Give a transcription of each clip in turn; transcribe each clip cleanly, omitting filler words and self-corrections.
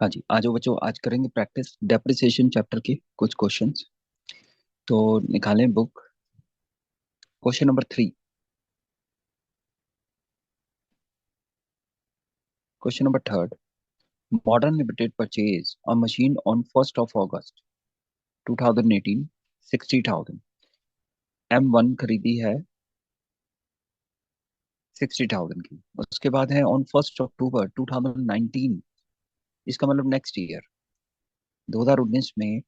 हाँ जी, आ जाओ बच्चों, आज करेंगे प्रैक्टिस डेप्रिसिएशन चैप्टर के कुछ क्वेश्चंस। तो निकालें book. Question number 3। Question number 3। Modern limited purchase a machine on 1 अगस्त 2018 60,000। M1 खरीदी है 60,000 की। उसके बाद है ऑन 1 अक्टूबर 2019, इसका मतलब नेक्स्ट ईयर 2019 में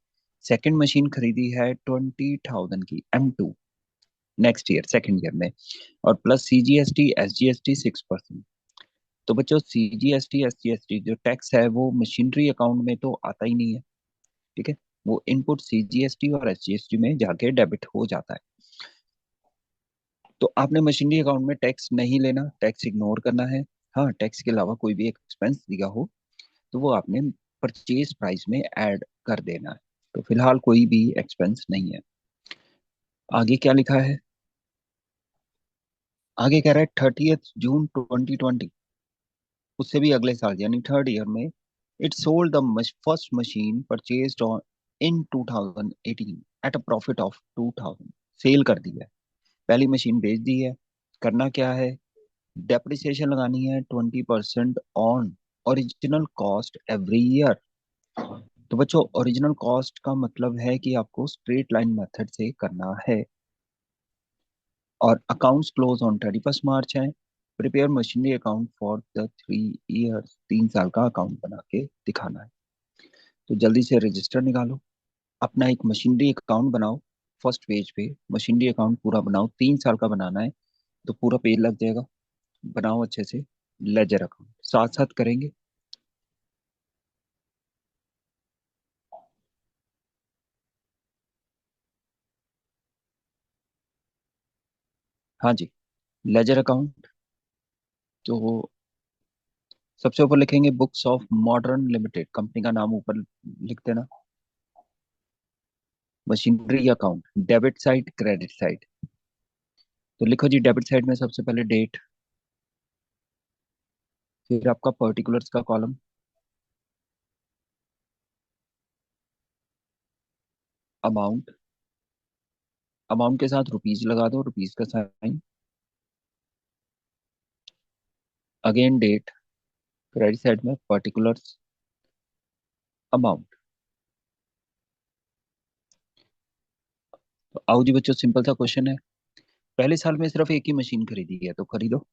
सेकंड मशीन खरीदी है 20,000 की M2, next year second year में। और प्लस CGST SGST 6%। तो बच्चों CGST SGST जो टैक्स है वो मशीनरी अकाउंट में तो आता ही नहीं है। ठीक है, वो इनपुट CGST और SGST में जाके डेबिट हो जाता है। तो आपने मशीनरी अकाउंट में टैक्स नहीं लेना, टैक्स इग्नोर करना है। हाँ, टैक्स के अलावा कोई भी एक्सपेंस दिया हो तो वो आपने परचेज प्राइस में ऐड कर देना है। तो फिलहाल कोई भी एक्सपेंस नहीं है। आगे क्या लिखा है? आगे कह रहा है 30 जून 2020, उससे भी अगले साल यानी थर्ड ईयर में it sold the first machine purchased on in 2018 at a profit of 2000। Sale कर दी है, पहली मशीन बेच दी है। करना क्या है? डेप्रिसिएशन लगानी है 20% on original cost every year. तो बच्चों ओरिजिनल कॉस्ट का मतलब है कि आपको स्ट्रेट लाइन मेथड से करना है। और अकाउंट्स क्लोज ऑन 31 मार्च है। Prepare machinery account for the 3 years, 3 साल का अकाउंट बना के दिखाना है। तो जल्दी से रजिस्टर निकालो, अपना एक मशीनरी अकाउंट बनाओ। फर्स्ट पेज पे मशीनरी अकाउंट पूरा बनाओ, 3 साल का बनाना है तो पूरा पेज लग जाएगा। बनाओ अच्छे से। लेजर अकाउंट साथ साथ करेंगे। हाँ जी, लेजर अकाउंट। तो सबसे ऊपर लिखेंगे books of modern limited, company का नाम ऊपर लिख देना। Machinery account debit side credit side. तो लिखो जी, डेबिट साइड में सबसे पहले डेट, फिर आपका पर्टिकुलर्स का कॉलम, अमाउंट, अमाउंट के साथ रुपीज लगा दो, रुपीज का साइन। अगेन डेट, क्रेडिट साइड में पर्टिकुलर्स, अमाउंट। तो आओ जी बच्चों, सिंपल सा क्वेश्चन है। पहले साल में सिर्फ एक ही मशीन खरीदी है तो खरीदो।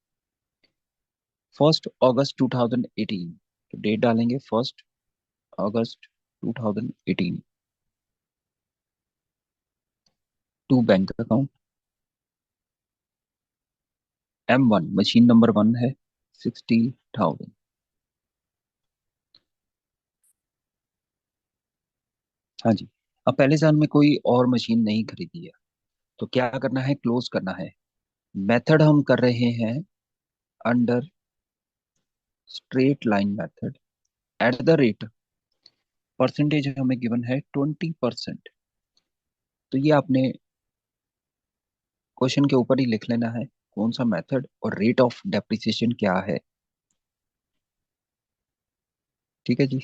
1 अगस्त 2018, तो डेट डालेंगे 1 अगस्त 2018। To bank account, M1 machine number 1 है 60,000। हाँ जी, अब पहले साल में कोई और मशीन नहीं खरीदी है तो क्या करना है? क्लोज करना है। मेथड हम कर रहे हैं under straight line method. At the rate, percentage हमें गिवन है 20%। तो ये आपने क्वेश्चन के ऊपर ही लिख लेना है कौन सा मेथड और रेट ऑफ डेप्रिसिएशन क्या है। ठीक है जी,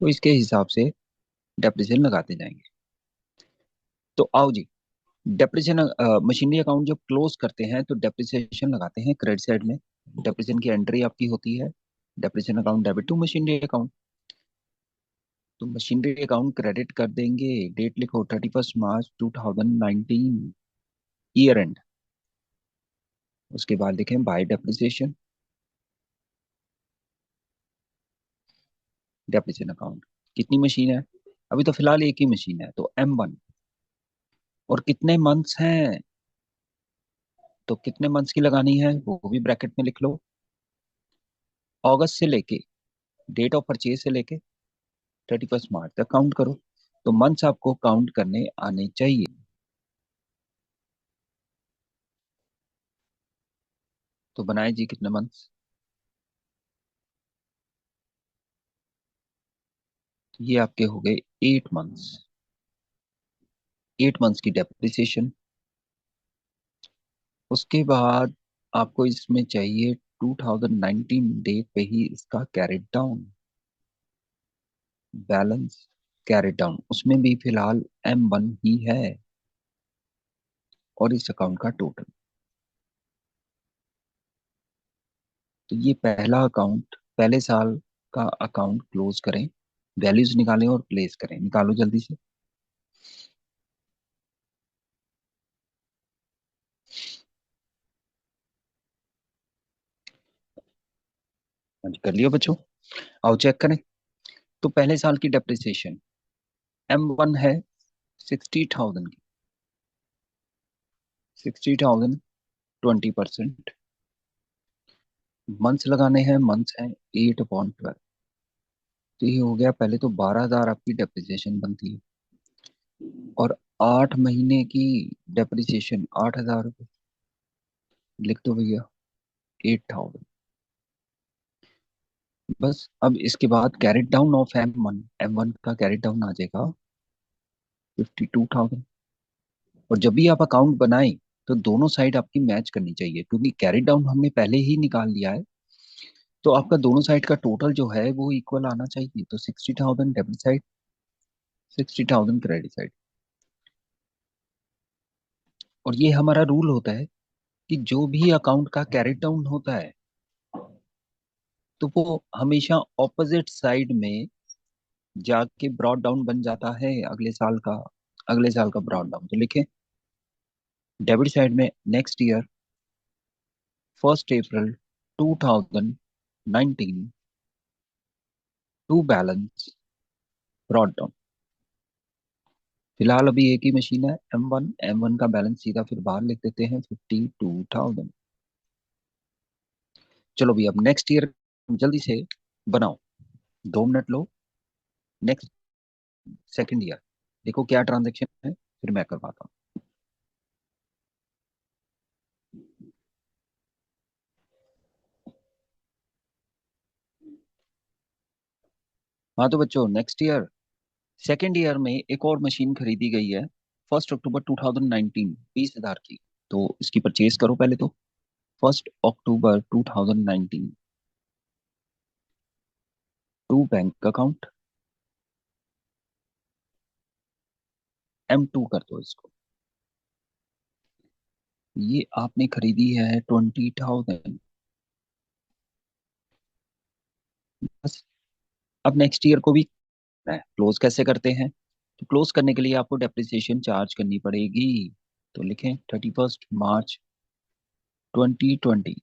तो इसके हिसाब से डेप्रिसिएशन लगाते जाएंगे। तो आओ जी, डेप्रिसिएशन मशीनरी अकाउंट जब क्लोज करते हैं तो डेप्रिसिएशन लगाते हैं क्रेडिट साइड में। डेप्रिसिएशन की एंट्री आपकी होती है depreciation account debit to machinery account. तो मशीनरी अकाउंट क्रेडिट कर देंगे। डेट लिखो 31 मार्च 2019, ईयर एंड। उसके बाद लिखें बाय डेप्रिसिएशन, डेप्रिसिएशन अकाउंट। कितनी मशीन है? अभी तो फिलहाल एक ही मशीन है तो M1। और कितने मंथ्स हैं? तो कितने मंथ्स की लगानी है वो भी ब्रैकेट में लिख लो। अगस्त से लेके, डेट ऑफ परचेज से लेके 31 मार्च तक काउंट करो। तो मंथ्स आपको काउंट करने आने चाहिए। तो बनाए जी कितने मंथ्स? ये आपके हो गए 8 मंथ्स। 8 मंथ्स की डेप्रिसिएशन। उसके बाद आपको इसमें चाहिए 2019 डेट पे ही इसका carried down. Balance carried down, उसमें भी फिलहाल M1 ही है। और इस अकाउंट का टोटल, तो ये पहला अकाउंट, पहले साल का अकाउंट क्लोज करें, वैल्यूज निकालें और प्लेस करें। निकालो जल्दी से। हाँ जी, कर लियो बच्चों। आओ चेक करें। तो पहले साल की डेप्रिसिएशन M1 है 60,000 की। 60,000 20%। मंथ्स लगाने हैं, मंथ्स हैं 8/12। तो ये हो गया, पहले तो 12,000 आपकी डेप्रिसिएशन बनती है, और 8 महीने की डेप्रिसिएशन 8,000 रुपये। लिख दो भैया 8,000। बस अब इसके बाद कैरेट डाउन ऑफ M1 का कैरेट डाउन आ जाएगा 52,000। और जब भी आप अकाउंट बनाएं तो दोनों साइड आपकी मैच करनी चाहिए, क्योंकि कैरेट डाउन हमने पहले ही निकाल लिया है। तो आपका दोनों साइड का टोटल जो है वो इक्वल आना चाहिए। तो 60,000 डेबिट साइड, 60,000 क्रेडिट साइड। और ये हमारा रूल होता है कि जो भी अकाउंट का कैरेट डाउन होता है तो वो हमेशा ऑपोजिट साइड में जाके ब्रॉड डाउन बन जाता है अगले साल का। अगले साल का ब्रॉड डाउन तो लिखें डेबिट साइड में next year 1 April 2019 to balance brought down. फिलहाल अभी एक ही मशीन है M1 का बैलेंस सीधा फिर बाहर लिख देते हैं 52,000। चलो भी अब नेक्स्ट ईयर जल्दी से बनाओ, 2 minute low. Next second year देखो क्या ट्रांजेक्शन है, फिर मैं करवाता हूँ। हाँ तो बच्चों, नेक्स्ट ईयर सेकंड ईयर में एक और मशीन खरीदी गई है 1 अक्टूबर 2019, 20,000 की। तो इसकी परचेज करो पहले तो। 1 अक्टूबर 2019 टू बैंक अकाउंट M2 कर दो इसको। ये आपने खरीदी है 20,000। बस अब नेक्स्ट ईयर को भी क्लोज कैसे करते हैं। तो क्लोज करने के लिए आपको डेप्रिसिएशन चार्ज करनी पड़ेगी। तो लिखें 31 मार्च 2020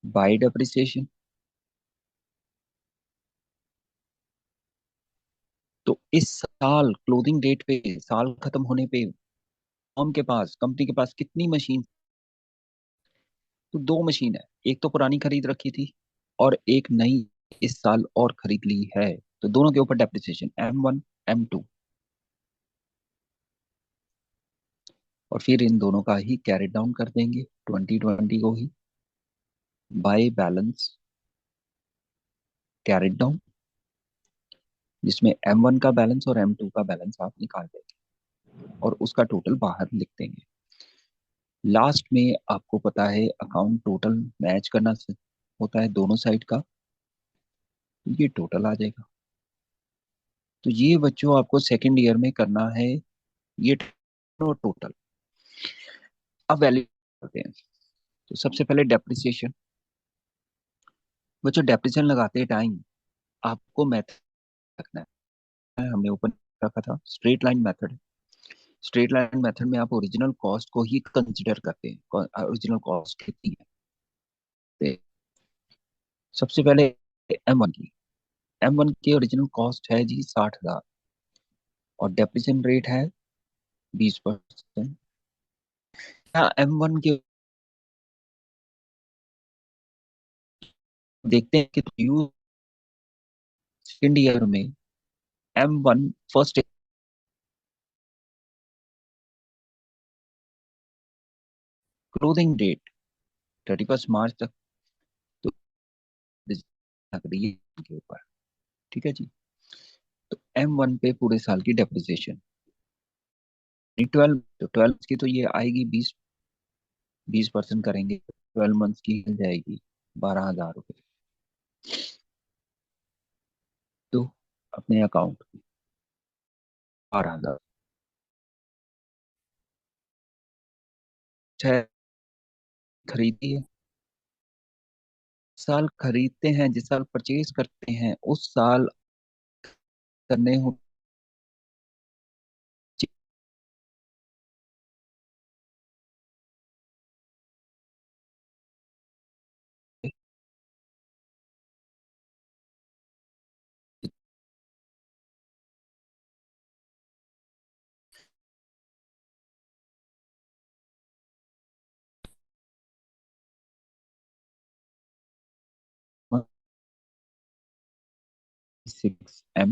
बाय डेप्रिसिएशन। तो इस साल क्लोजिंग डेट पे, साल खत्म होने पे, फर्म के पास, कंपनी के पास कितनी मशीन। तो 2 मशीन है, एक तो पुरानी खरीद रखी थी और एक नई इस साल और खरीद ली है। तो दोनों के ऊपर डेप्रिसिएशन M1 M2, और फिर इन दोनों का ही कैरेट डाउन कर देंगे 2020 को ही बाय बैलेंस कैरेट डाउन, जिसमें M1 का बैलेंस और M2 का बैलेंस आप निकाल देंगे और उसका टोटल बाहर लिख देंगे। लास्ट में आपको पता है अकाउंट टोटल मैच करना होता है दोनों साइड का, तो ये टोटल आ जाएगा। तो ये बच्चों आपको सेकेंड ईयर में करना है, ये टोटल। अब वैल्यू करते हैं। तो सबसे पहले डेप्रिसिएशन। बच्चों डेप्रिसिएशन लगाते टाइम आपको मेथड रखना है, हमने ऊपर रखा था straight line method. Straight line method में आप ओरिजिनल कॉस्ट को ही कंसिडर करते हैं। ओरिजिनल कॉस्ट कितनी है। सबसे पहले M1 की, M1 की ओरिजिनल कॉस्ट है जी 60,000 और डेप्रिसिएशन रेट है 20%। क्या M1 के देखते हैं कि यूज सेकेंड ईयर में M1 फर्स्ट क्लोजिंग डेट 31 मार्च तक, तो लग रही है के ऊपर। ठीक है जी। तो M1 पे पूरे साल की डेप्रिसिएशन 12, तो 12 की तो ये आएगी 20% करेंगे, 12 मंथ्स की मिल जाएगी 12,000 रुपये। तो अपने अकाउंट 12,000 खरीदी है। साल खरीदते हैं, जिस साल परचेज करते हैं उस साल करने हो M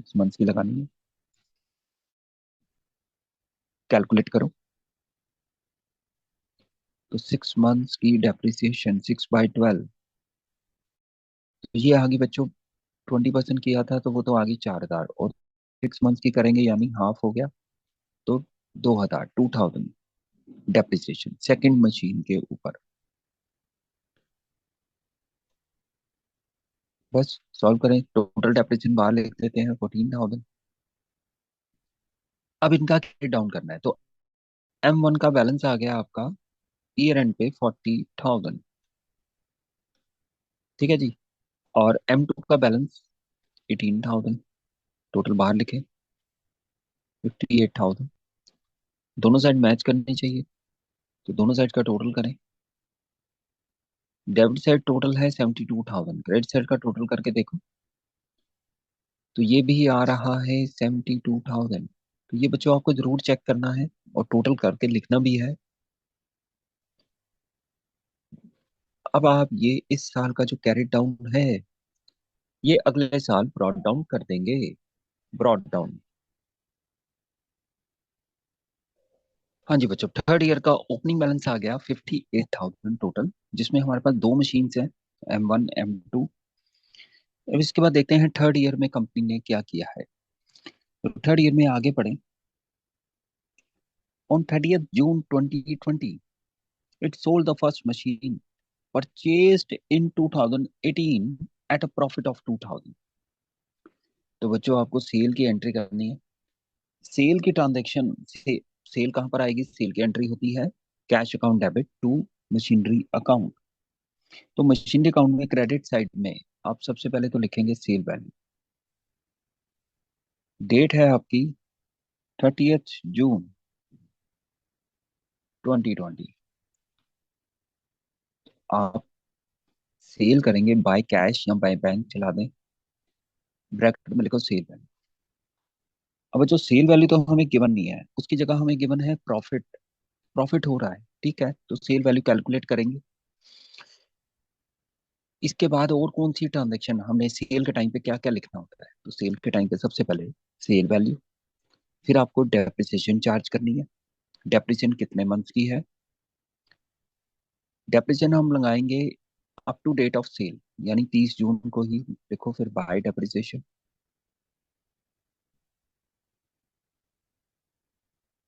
6 मंथ्स की लगानी है। कैलकुलेट करो। तो 6 मंथ्स की डेप्रिसिएशन 6/12, तो ये आगे बच्चों 20% किया था तो वो तो आगे 4,000, और 6 मंथ्स की करेंगे यानी हाफ हो गया। तो 2,000, 2,000 डेप्रिसिएशन सेकंड मशीन के ऊपर। बस सॉल्व करें, टोटल डेप्रिसिएशन बाहर लिख देते हैं 14,000। अब इनका कैरी डाउन करना है, तो M1 का बैलेंस आ गया आपका ईयर एंड पे 40,000। ठीक है जी। और M2 का बैलेंस 18,000। टोटल बाहर लिखे 58,000। दोनों साइड मैच करनी चाहिए, तो दोनों साइड का टोटल करें। डेबिट साइड टोटल है 72,000, क्रेडिट साइड का टोटल करके देखो तो ये भी आ रहा है 72,000। तो ये बच्चों आपको जरूर चेक करना है और टोटल करके लिखना भी है। अब आप ये इस साल का जो कैरी डाउन है ये अगले साल ब्रॉड डाउन कर देंगे। Brought down. हाँ जी बच्चों, थर्ड ईयर का ओपनिंग बैलेंस आ गया 58,000 टोटल, जिसमें हमारे पास दो मशीन्स हैं, M1 M2। अब इसके बाद देखते हैं थर्ड ईयर में कंपनी ने क्या किया है। तो थर्ड ईयर में आगे बढ़े। On 30th June 2020 it sold the first machine purchased in 2018 at a profit of 2,000। तो बच्चों आपको सेल की एंट्री करनी है। सेल की ट्रांजैक्शन से सेल कहाँ पर आएगी, सेल की एंट्री होती है cash account debit to machinery account. तो मशीनरी अकाउंट में क्रेडिट साइड में आप सबसे पहले तो लिखेंगे सेल वैल्यू। डेट है आपकी 30th June 2020। आप सेल करेंगे बाय कैश या बाय बैंक चला दें, ब्रैकेट में लिखो सेल वैल्यू। अब जो सेल वैल्यू तो हमें गिवन नहीं है, उसकी जगह हमें गिवन है प्रॉफिट। प्रॉफिट हो रहा है, ठीक है, तो सेल वैल्यू कैलकुलेट करेंगे। इसके बाद और कौन सी ट्रांजेक्शन हमें सेल के टाइम पे क्या क्या लिखना होता है, तो सेल के टाइम पे सबसे पहले सेल वैल्यू, फिर आपको डेप्रिसिएशन चार्ज करनी है। डेप्रिसिएशन कितने मंथ्स की है, डेप्रिसिएशन हम लगाएंगे up to date of sale, यानी 30 जून को ही देखो, फिर बाय डेप्रिसिएशन।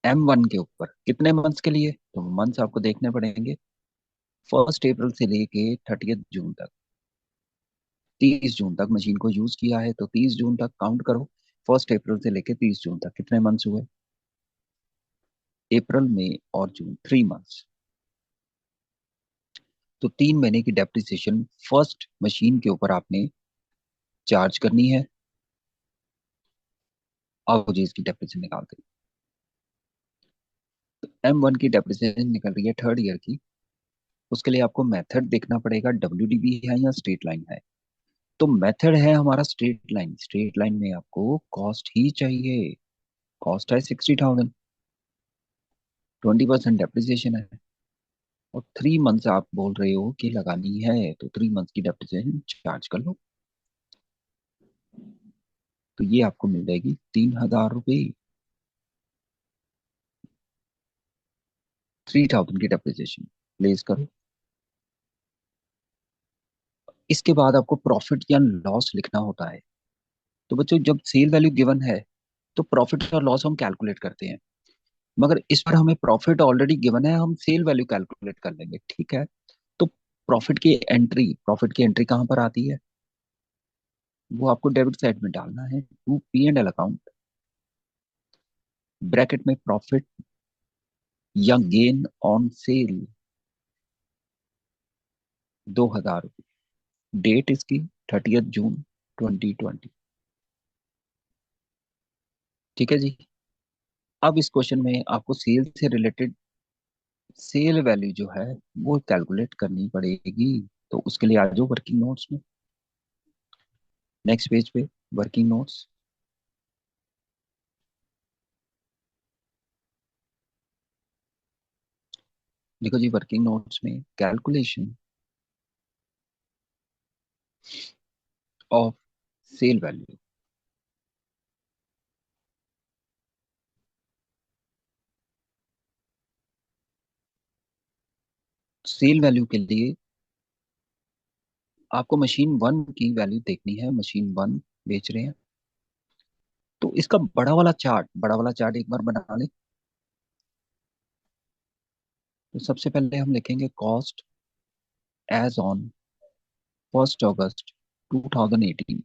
M1 के ऊपर कितने मंथ्स के लिए, तो मंथ्स आपको देखने पड़ेंगे 1 अप्रैल से लेके 30th जून तक। 30 जून तक मशीन को यूज किया है तो 30 जून तक काउंट करो। 1 अप्रैल से लेके 30 जून तक कितने मंथ्स हुए, अप्रैल मई और जून, 3 मंथ्स। तो 3 महीने की डेप्रिसिएशन फर्स्ट मशीन के ऊपर आपने चार्ज करनी है। आओ जी इसकी डेप्रिसिएशन निकालते हैं। तो M1 की डेप्रिसिएशन निकल रही है थर्ड ईयर की। उसके लिए आपको मेथड देखना पड़ेगा, WDV है या स्ट्रेट लाइन है। तो मेथड है हमारा स्ट्रेट लाइन। स्ट्रेट लाइन में आपको कॉस्ट ही चाहिए। कॉस्ट है 60,000, 20% डेप्रिसिएशन है, और 3 मंथ्स आप बोल रहे हो कि लगानी है, तो 3 मंथ्स की डेप्रिसिएशन चार्ज कर लो। तो ये आपको मिल जाएगी 3,000 रुपये। 3,000 की डेप्रिसिएशन प्लेस करो। इसके बाद आपको प्रॉफिट या लॉस लिखना होता है। तो बच्चों जब सेल वैल्यू गिवन है तो प्रॉफिट और लॉस हम कैलकुलेट करते हैं, मगर इस पर हमें प्रॉफिट ऑलरेडी गिवन है, हम सेल वैल्यू कैलकुलेट कर लेंगे, ठीक है। तो प्रॉफिट की एंट्री कहाँ पर आती है, वो आपको डेबिट साइड में डालना है, टू P&L अकाउंट, ब्रैकेट में प्रॉफिट या गेन ऑन सेल 2,000 रुपये। डेट इसकी 30th June 2020। ठीक है जी। अब इस क्वेश्चन में आपको सेल से रिलेटेड सेल वैल्यू जो है वो कैलकुलेट करनी पड़ेगी। तो उसके लिए आ जाओ वर्किंग नोट्स में, नेक्स्ट पेज पे, वर्किंग नोट्स। देखो जी, वर्किंग नोट्स में calculation of sale value. Sale value के लिए आपको मशीन वन की वैल्यू देखनी है, मशीन वन बेच रहे हैं। तो इसका बड़ा वाला चार्ट एक बार बना ले। तो सबसे पहले हम लिखेंगे कॉस्ट एज ऑन 1 अगस्त 2018।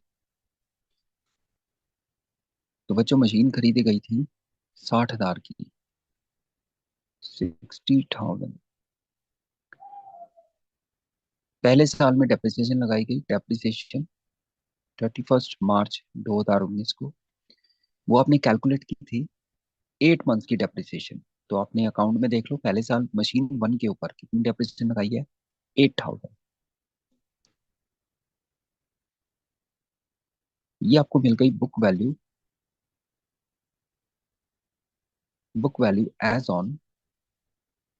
तो बच्चों मशीन खरीदी गई थी 60,000 की, 60,000। पहले साल में डेप्रिसिएशन लगाई गई, डेप्रिसिएशन 31 मार्च 2019 को। वो आपने कैलकुलेट की थी 8 मंथ्स की डेप्रिसिएशन। तो आपने अकाउंट में देख लो, पहले साल मशीन वन के ऊपर कितनी डेप्रिसिएशन लगाई है, 8,000। ये आपको मिल गई book value, book value as on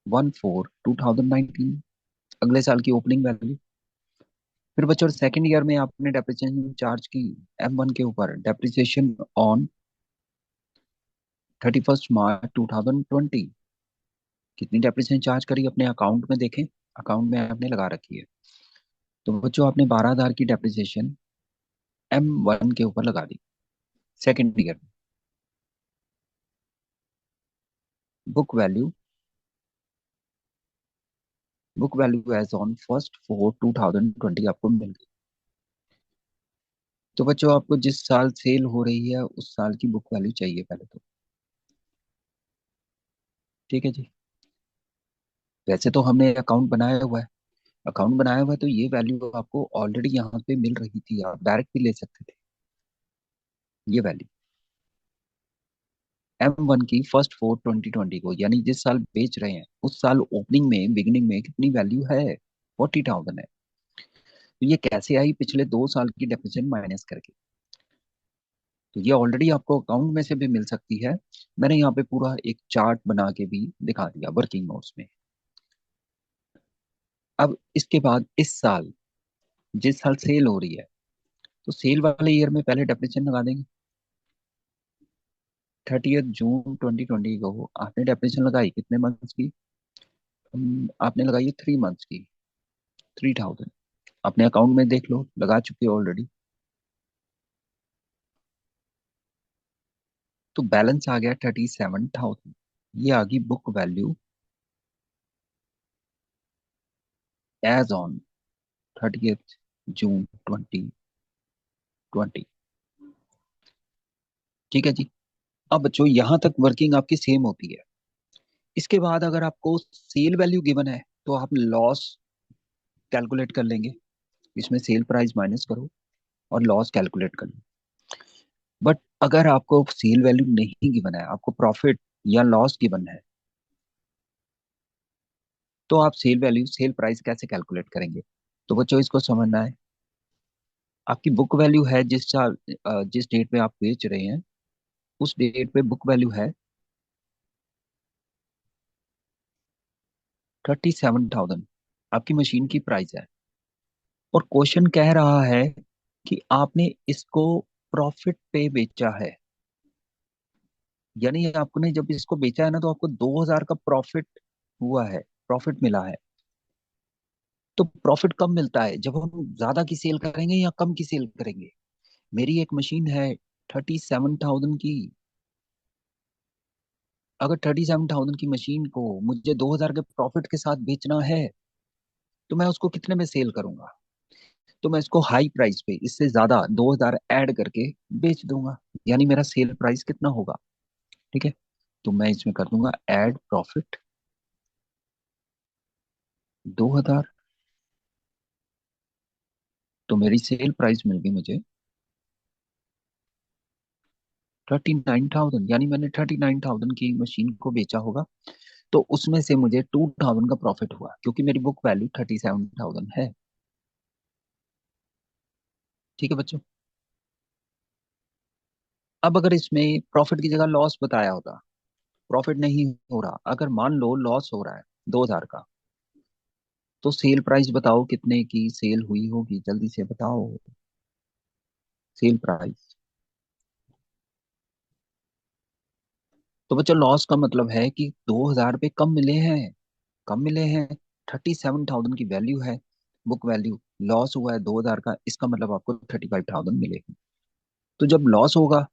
1/4/2019, अगले साल की ओपनिंग वैल्यू। फिर बच्चों सेकंड ईयर में आपने डेप्रिसिएशन चार्ज की M1 के ऊपर, डेप्रिसिएशन ऑन 31 मार्च 2020। कितनी डेप्रिसिएशन चार्ज करी अपने अकाउंट में देखें, अकाउंट में आपने लगा रखी है। तो बच्चों आपने 12,000 की डेप्रिसिएशन M1 के ऊपर लगा दी सेकंड ईयर में। Book value, book value as on 1/4/2020 आपको मिल गई। तो बच्चों आपको जिस साल सेल हो रही है उस साल की बुक वैल्यू चाहिए पहले तो। ठीक है जी। वैसे तो हमने अकाउंट बनाया हुआ है, अकाउंट बनाया हुआ है, तो ये वैल्यू आपको ऑलरेडी यहाँ पे मिल रही थी, आप डायरेक्ट भी ले सकते थे ये वैल्यू। M1 की 1/4/2020 को, यानी जिस साल बेच रहे हैं उस साल ओपनिंग में, बिगिनिंग में कितनी वैल्यू है, 40,000 है। तो ये कैसे आई, पिछले 2 साल की डेप्रिसिएशन माइनस करके। तो ये ऑलरेडी आपको अकाउंट में से भी मिल सकती है। मैंने यहाँ पे पूरा एक चार्ट बना के भी दिखा दिया वर्किंग नोट्स में। अब इसके बाद इस साल, जिस साल सेल हो रही है, तो सेल वाले ईयर में पहले डेप्रिसिएशन लगा देंगे। 30th June 2020 को आपने डेप्रिसिएशन लगाई कितने मंथ्स की, आपने लगाई है 3 मंथ्स की, 3,000। अपने अकाउंट में देख लो, लगा चुके हो ऑलरेडी। तो बैलेंस आ गया 37,000। ये आ गई book value as on 30th June 2020। ठीक है जी। अब बच्चों यहाँ तक वर्किंग आपकी सेम होती है। इसके बाद अगर आपको सेल वैल्यू गिवन है तो आप लॉस कैलकुलेट कर लेंगे, इसमें सेल प्राइस माइनस करो और लॉस कैलकुलेट कर लो। बट अगर आपको सेल वैल्यू नहीं गिवन है, आपको प्रॉफिट या लॉस गिवन है, तो आप सेल वैल्यू, सेल प्राइस कैसे कैलकुलेट करेंगे। तो बच्चों इसको समझना है। आपकी बुक वैल्यू है जिस साल, जिस डेट पे आप बेच रहे हैं उस डेट पे बुक वैल्यू है 37,000, आपकी मशीन की प्राइस है। और क्वेश्चन कह रहा है कि आपने इसको प्रॉफिट पे बेचा है, यानी आपने जब इसको बेचा है ना तो आपको 2,000 का प्रॉफिट हुआ है, प्रॉफिट मिला है। तो प्रॉफिट कब मिलता है, जब हम ज्यादा की सेल करेंगे या कम की सेल करेंगे। मेरी एक मशीन है 37,000 की, अगर 37,000 की मशीन को मुझे 2,000 के प्रॉफिट के साथ बेचना है तो मैं उसको कितने में सेल करूंगा। तो मैं इसको हाई प्राइस पे इससे ज्यादा 2,000 ऐड करके बेच दूंगा। यानी मेरा सेल प्राइस कितना होगा? ठीक है, तो मैं इसमें कर दूंगा ऐड प्रॉफिट 2,000। तो मेरी सेल प्राइस मिल गई मुझे 39,000, यानी मैंने 39,000 की मशीन को बेचा होगा। तो उसमें से मुझे 2,000 का प्रॉफिट हुआ, क्योंकि मेरी बुक वैल्यू 37,000 है। ठीक है बच्चों। अब अगर इसमें प्रॉफिट की जगह लॉस बताया होता, प्रॉफिट नहीं हो रहा, अगर मान लो लॉस हो रहा है 2,000 का, तो सेल प्राइस बताओ कितने की सेल हुई होगी, जल्दी से बताओ। Sale price. तो बच्चों लॉस का मतलब है कि 2,000 रुपये कम मिले हैं, कम मिले हैं। 37,000 की वैल्यू है, बुक वैल्यू। लॉस हुआ है 2,000 का, इसका मतलब आपको 35,000 मिलेगी। तो जब लॉस होगा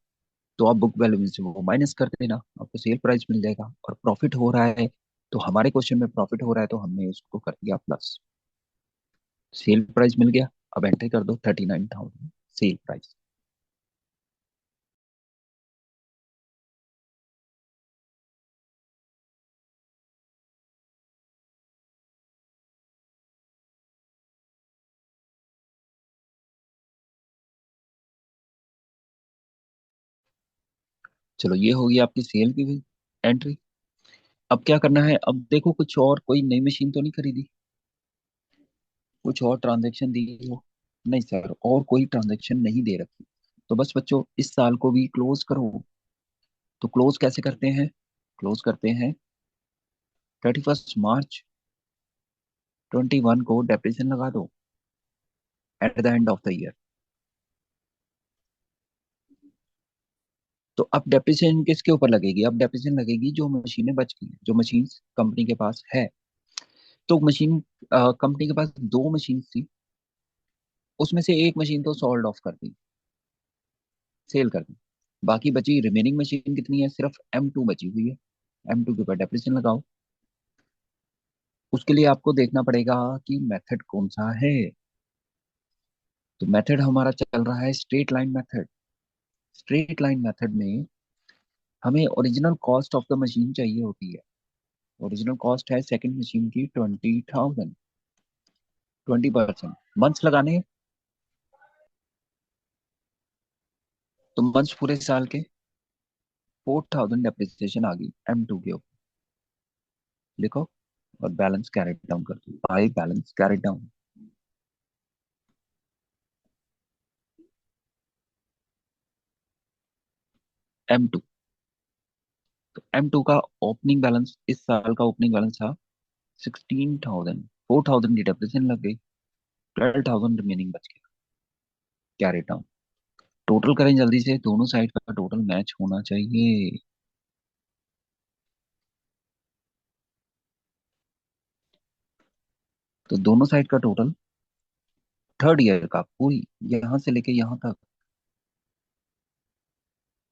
तो आप बुक वैल्यू में से वो माइनस कर देना, आपको सेल प्राइस मिल जाएगा। और प्रॉफिट हो रहा है, तो हमारे क्वेश्चन में प्रॉफिट हो रहा है तो हमने उसको कर दिया प्लस। सेल प्राइस मिल गया। अब एंट्री कर दो 39,000 सेल प्राइस। चलो ये होगी आपकी सेल की भी एंट्री। अब क्या करना है? अब देखो कुछ और कोई नई मशीन तो नहीं खरीदी, कुछ और ट्रांजैक्शन दी हो? नहीं सर, और कोई ट्रांजैक्शन नहीं दे रखी। तो बस बच्चों इस साल को भी क्लोज करो। तो क्लोज कैसे करते हैं? क्लोज करते हैं 31 मार्च 2021 को डेप्रिसिएशन लगा दो at the end of the year. तो अब डेप्रिसिएशन किसके ऊपर लगेगी? अब डेप्रिसिएशन लगेगी जो मशीनें बच गई हैं, जो मशीन कंपनी के पास है। तो मशीन कंपनी के पास दो मशीन थी, उसमें से एक मशीन तो सोल्ड ऑफ कर दी, सेल कर दी। बाकी बची रिमेनिंग मशीन कितनी है? सिर्फ M2 बची हुई है। M2 के ऊपर डेप्रिसिएशन लगाओ। उसके लिए आपको देखना पड़ेगा कि मेथड कौन सा है। तो मेथड हमारा चल रहा है straight line method. Straight line method में हमें original cost of the machine चाहिए होती है। ओरिजिनल कॉस्ट है सेकंड मशीन की 20,000। 20% मंथ्स लगाने हैं, तो मंथ्स पूरे साल के 4,000 डेप्रिसिएशन आ गई M2 के ऊपर। लिखो और बैलेंस कैरेट डाउन कर दो, bye balance carried down M2। तो M2 का ओपनिंग बैलेंस, इस साल का ओपनिंग बैलेंस था 16,000। 4,000 की डेप्रिसिएशन लग गई, 12,000 रिमेनिंग बच गया कैरेट डाउन। टोटल करें जल्दी से, दोनों साइड का टोटल मैच होना चाहिए। तो दोनों साइड का टोटल थर्ड ईयर का पूरी, यहां से लेके यहां तक,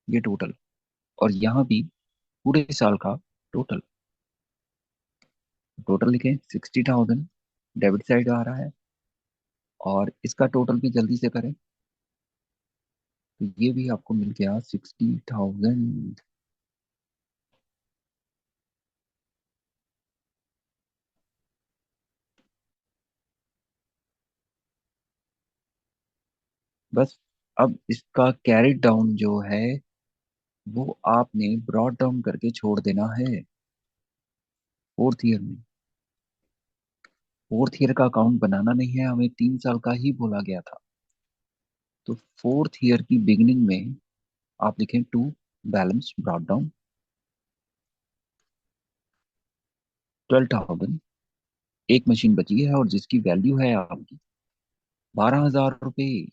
ये टोटल। और यहाँ भी पूरे साल का टोटल। टोटल लिखें 60,000, डेबिट साइड आ रहा है। और इसका टोटल भी जल्दी से करें, तो ये भी आपको मिल गया 60,000। बस अब इसका कैरी डाउन जो है वो आपने ब्रॉड डाउन करके छोड़ देना है फोर्थ ईयर में। फोर्थ ईयर का अकाउंट बनाना नहीं है, हमें 3 साल का ही बोला गया था। तो फोर्थ ईयर की बिगिनिंग में आप लिखें टू बैलेंस ब्रॉड डाउन 12,000। एक मशीन बची है और जिसकी वैल्यू है आपकी 12,000 रुपये।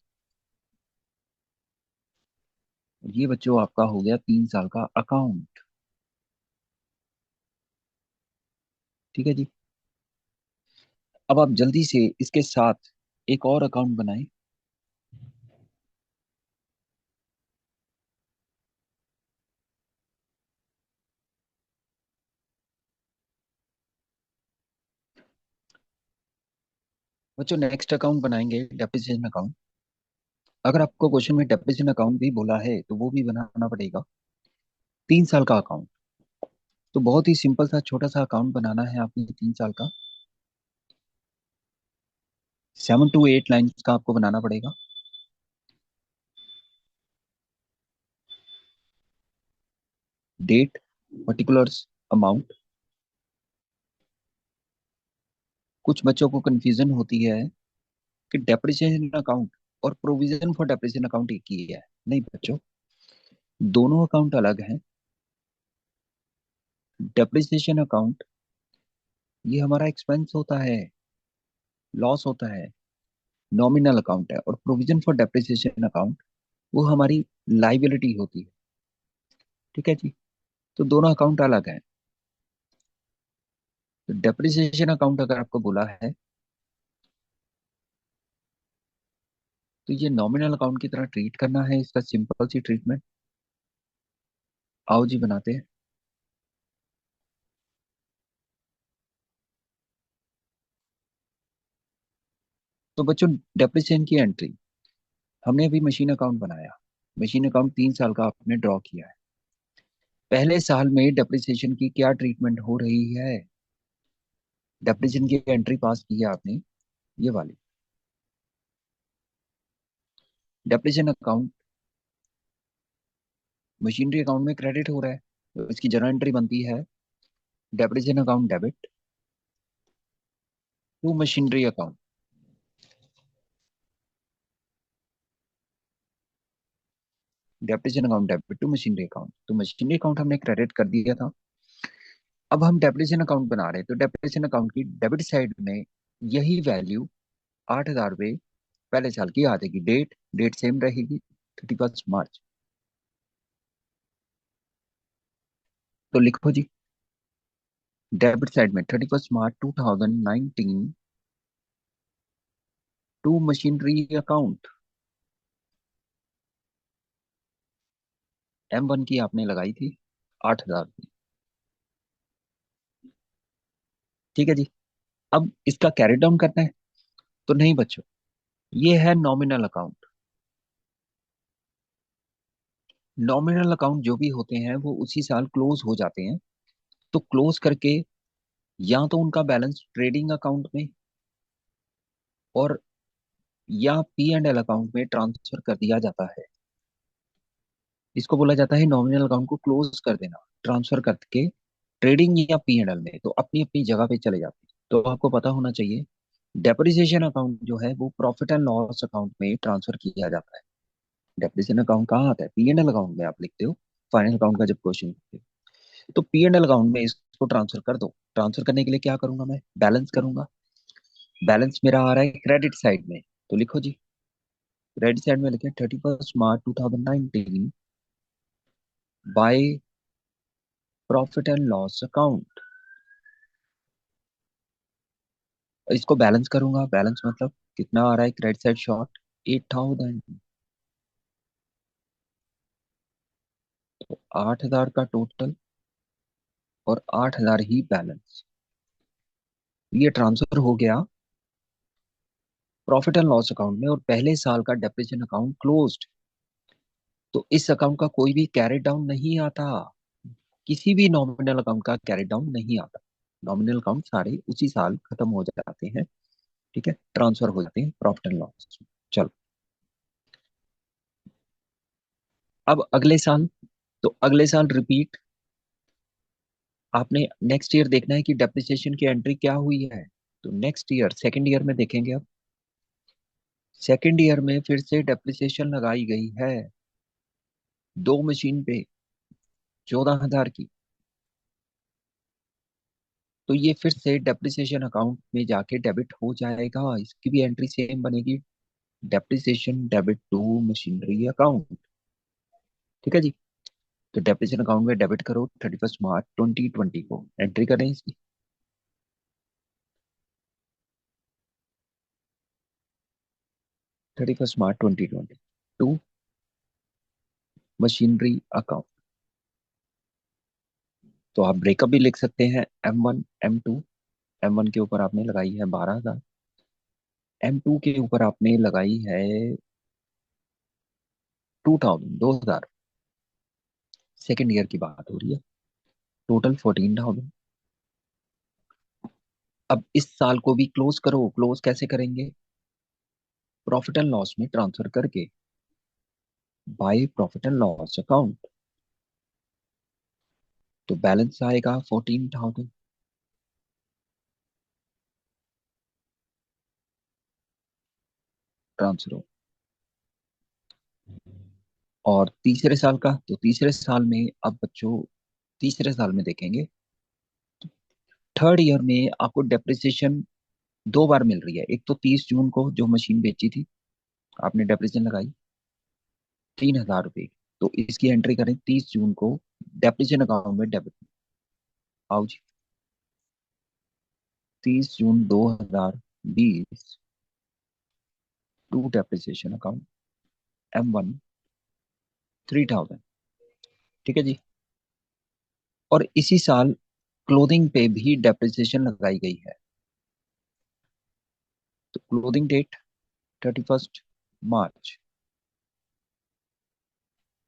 ये बच्चों आपका हो गया 3 साल का अकाउंट। ठीक है जी। अब आप जल्दी से इसके साथ एक और अकाउंट बनाएं। बच्चों नेक्स्ट अकाउंट बनाएंगे डेप्रिसिएशन अकाउंट। अगर आपको क्वेश्चन में डेप्रिसिएशन अकाउंट भी बोला है तो वो भी बनाना पड़ेगा। 3 साल का अकाउंट। तो बहुत ही सिंपल सा छोटा सा अकाउंट बनाना है आपने 3 साल का। 7 to 8 लाइन्स का आपको बनाना पड़ेगा। Date, particulars, amount. कुछ बच्चों को कंफ्यूजन होती है कि डेप्रिसिएशन अकाउंट और प्रोविजन फॉर डेप्रिसिएशन अकाउंट एक ही है। नहीं बच्चों, दोनों अकाउंट अलग हैं। डेप्रिसिएशन अकाउंट ये हमारा एक्सपेंस होता है, लॉस होता है, नॉमिनल अकाउंट है। और प्रोविजन फॉर डेप्रिसिएशन अकाउंट वो हमारी लाइबिलिटी होती है। ठीक है जी। तो दोनों अकाउंट अलग हैं। तो डेप्रिसिएशन अकाउंट अगर आपको बोला है तो ये नॉमिनल अकाउंट की तरह ट्रीट करना है। इसका सिंपल सी ट्रीटमेंट आओ जी बनाते हैं। तो बच्चों डेप्रिसिएशन की एंट्री, हमने अभी मशीन अकाउंट बनाया। मशीन अकाउंट 3 साल का आपने ड्रॉ किया है। पहले साल में डेप्रिसिएशन की क्या ट्रीटमेंट हो रही है? डेप्रिसिएशन की एंट्री पास की है आपने, ये वाली। डेप्रिसिएशन अकाउंट मशीनरी अकाउंट में क्रेडिट हो रहा है, तो इसकी जर्नल एंट्री बनती है depreciation account debit to machinery account. Depreciation account debit to machinery account, तो मशीनरी अकाउंट हमने क्रेडिट कर दिया था। अब हम डेप्रिसिएशन अकाउंट बना रहे हैं, तो डेप्रिसिएशन अकाउंट की डेबिट साइड में यही वैल्यू 8,000 रुपये पहले साल की आ जाएगी। डेट डेट सेम रहेगी, 31 मार्च। तो लिखो जी, डेबिट साइड में 31 मार्च 2019 टू मशीनरी अकाउंट। M1 की आपने लगाई थी 8,000 की। ठीक है जी। अब इसका कैरी डाउन करना है तो नहीं बच्चों, ये है नॉमिनल अकाउंट। नॉमिनल अकाउंट जो भी होते हैं वो उसी साल क्लोज हो जाते हैं। तो क्लोज करके या तो उनका बैलेंस ट्रेडिंग अकाउंट में और या P&L अकाउंट में ट्रांसफर कर दिया जाता है। इसको बोला जाता है नॉमिनल अकाउंट को क्लोज कर देना, ट्रांसफर करके ट्रेडिंग या P&L में। तो अपनी अपनी जगह पे चले जाते हैं। तो आपको पता होना चाहिए डेप्रिसिएशन अकाउंट जो है वो प्रॉफिट एंड लॉस अकाउंट में ट्रांसफर किया जाता है। डेप्रिसिएशन अकाउंट कहाँ आता है? P&L अकाउंट में आप लिखते हो फाइनल अकाउंट का जब क्वेश्चन लिखते हो। तो P&L अकाउंट में इसको ट्रांसफर कर दो। ट्रांसफर करने के लिए क्या करूंगा? मैं बैलेंस करूंगा। बैलेंस मेरा आ रहा है क्रेडिट साइड में, तो लिखो जी, क्रेडिट साइड में लिखे 31 मार्च 2019 by profit and loss account. इसको बैलेंस करूंगा। बैलेंस मतलब कितना आ रहा है? Credit side short 8,000। तो 8,000 का टोटल और 8,000 ही बैलेंस, ये ट्रांसफर हो गया प्रॉफिट एंड लॉस अकाउंट में। और पहले साल का डेप्रिसिएशन अकाउंट क्लोज्ड। तो इस अकाउंट का कोई भी कैरी डाउन नहीं आता। किसी भी नॉमिनल अकाउंट का कैरी डाउन नहीं आता। नॉमिनल अकाउंट सारे उसी साल खत्म हो जाते हैं। ठीक है, ट्रांसफर हो जाते हैं प्रॉफिट एंड लॉस। चलो, अब अगले साल। तो अगले साल रिपीट, आपने नेक्स्ट ईयर देखना है कि डेप्रिसिएशन की एंट्री क्या हुई है। तो नेक्स्ट ईयर सेकंड ईयर में देखेंगे। अब सेकंड ईयर में फिर से डेप्रिसिएशन लगाई गई है, दो मशीन पे 14,000 की। तो ये फिर से डेप्रिसिएशन अकाउंट में जाके डेबिट हो जाएगा। इसकी भी एंट्री सेम बनेगी, depreciation debit to machinery account. ठीक है जी। तो डेप्रिसिएशन अकाउंट में डेबिट करो 31 मार्च 2020 को, एंट्री करें इसकी। 31 मार्च 2020 टू मशीनरी अकाउंट। तो आप ब्रेकअप भी लिख सकते हैं। M1 M2। M1 के ऊपर आपने लगाई है 12,000 M2 के ऊपर आपने लगाई है 2000, 2000, सेकेंड ईयर की बात हो रही है। टोटल 14,000। अब इस साल को भी क्लोज करो। क्लोज कैसे करेंगे? प्रॉफिट एंड लॉस में ट्रांसफर करके, by profit and loss account. तो बैलेंस आएगा 14,000। ट्रांसफर हो। और तीसरे साल का, तो तीसरे साल में अब बच्चों, तीसरे साल में देखेंगे, थर्ड ईयर में आपको डेप्रिसिएशन दो बार मिल रही है। एक तो 30 जून को जो मशीन बेची थी, आपने डेप्रिसिएशन लगाई 3,000 रुपये। तो इसकी एंट्री करें 30 जून को डेप्रिसिएशन अकाउंट में डेबिट। आओ जी, 30 जून 2020 टू डेप्रिसिएशन अकाउंट M1 3,000। ठीक है जी। और इसी साल क्लोथिंग पे भी डेप्रिसिएशन लगाई गई है। तो closing date 31 March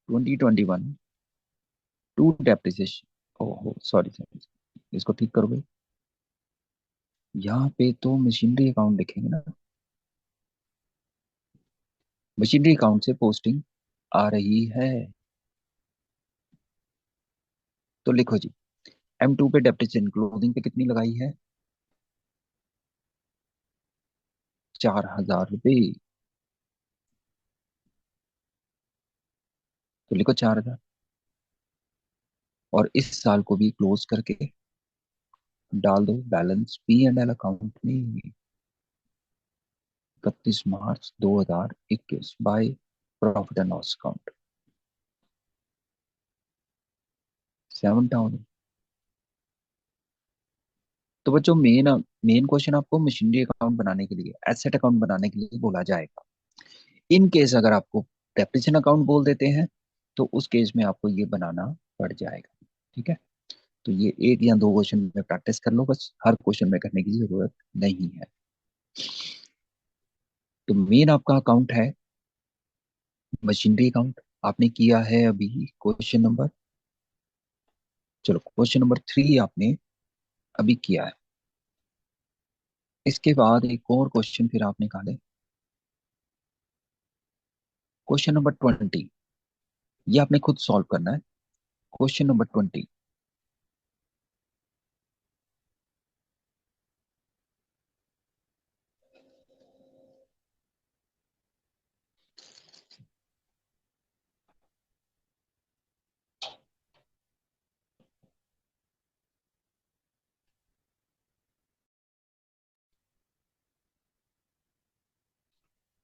2021 to depreciation. ओहो सॉरी सॉरी, इसको ठीक करो भाई। यहाँ पे तो मशीनरी अकाउंट लिखेंगे ना। मशीनरी अकाउंट से पोस्टिंग आ रही है। तो लिखो जी, M2 पे डेप्रिसिएशन क्लोथिंग पे कितनी लगाई है? 4,000 रुपये। तो लिखो 4,000। और इस साल को भी क्लोज करके डाल दो बैलेंस P&L अकाउंट में। 31 March 2021 by profit and loss account 7,000। तो बच्चों मेन मेन क्वेश्चन आपको मशीनरी अकाउंट बनाने के लिए, एसेट अकाउंट बनाने के लिए बोला जाएगा। इन केस अगर आपको डेप्रिसिएशन अकाउंट बोल देते हैं, तो उस केस में आपको ये बनाना पड़ जाएगा। ठीक है। तो ये एक या दो क्वेश्चन में प्रैक्टिस कर लो, बस हर क्वेश्चन में करने की जरूरत नहीं है। तो मेन आपका अकाउंट है मशीनरी अकाउंट। आपने किया है अभी क्वेश्चन नंबर, चलो क्वेश्चन नंबर 3 आपने अभी किया है। इसके बाद एक और क्वेश्चन फिर आप निकालें, क्वेश्चन नंबर 20। ये आपने खुद सॉल्व करना है। Question number 20।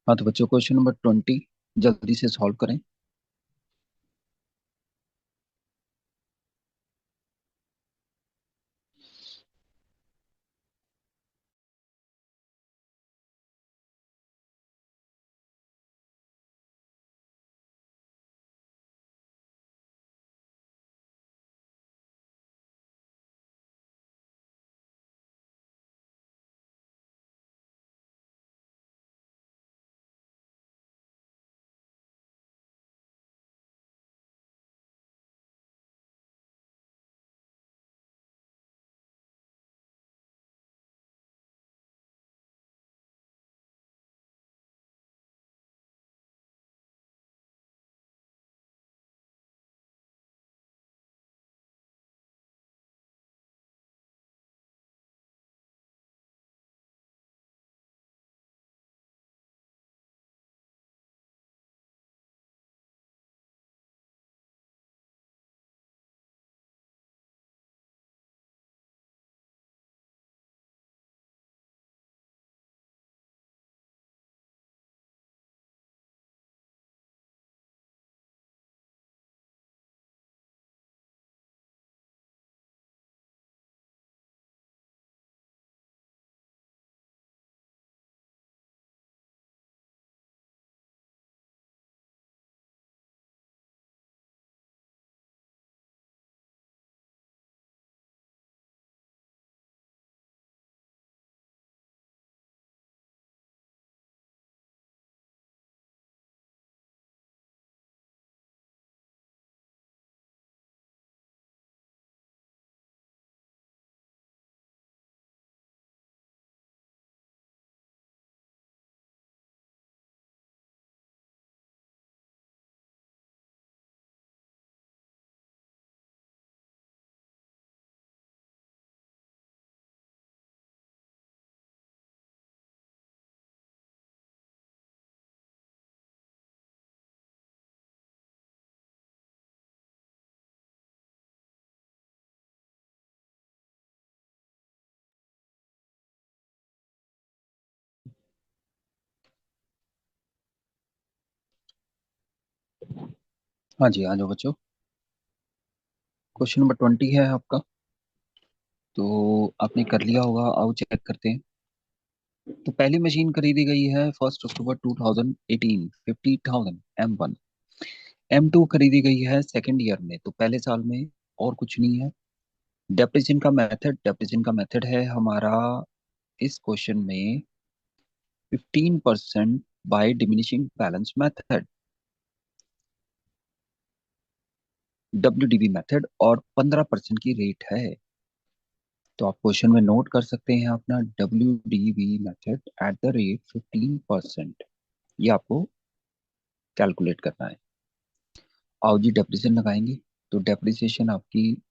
हाँ तो बच्चों क्वेश्चन नंबर 20 जल्दी से सॉल्व करें। हाँ जी, आ जाओ बच्चों। क्वेश्चन नंबर 20 है आपका। तो आपने कर लिया होगा, आओ चेक करते हैं। तो पहली मशीन खरीदी गई है 1 अक्टूबर 2018, 50,000 M1। M2 खरीदी गई है सेकेंड ईयर में, तो पहले साल में। और कुछ नहीं है। डेप्रिसिएशन का मेथड है हमारा इस क्वेश्चन में 15% by diminishing balance method, WDB method, और 15% की रेट है। तो आप क्वेश्चन में नोट कर सकते हैं अपना WDB method at the rate 15%। ये आपको कैलकुलेट करना है। आओ जी डेप्रिसिएशन लगाएंगे। तो डेप्रिसिएशन आपकी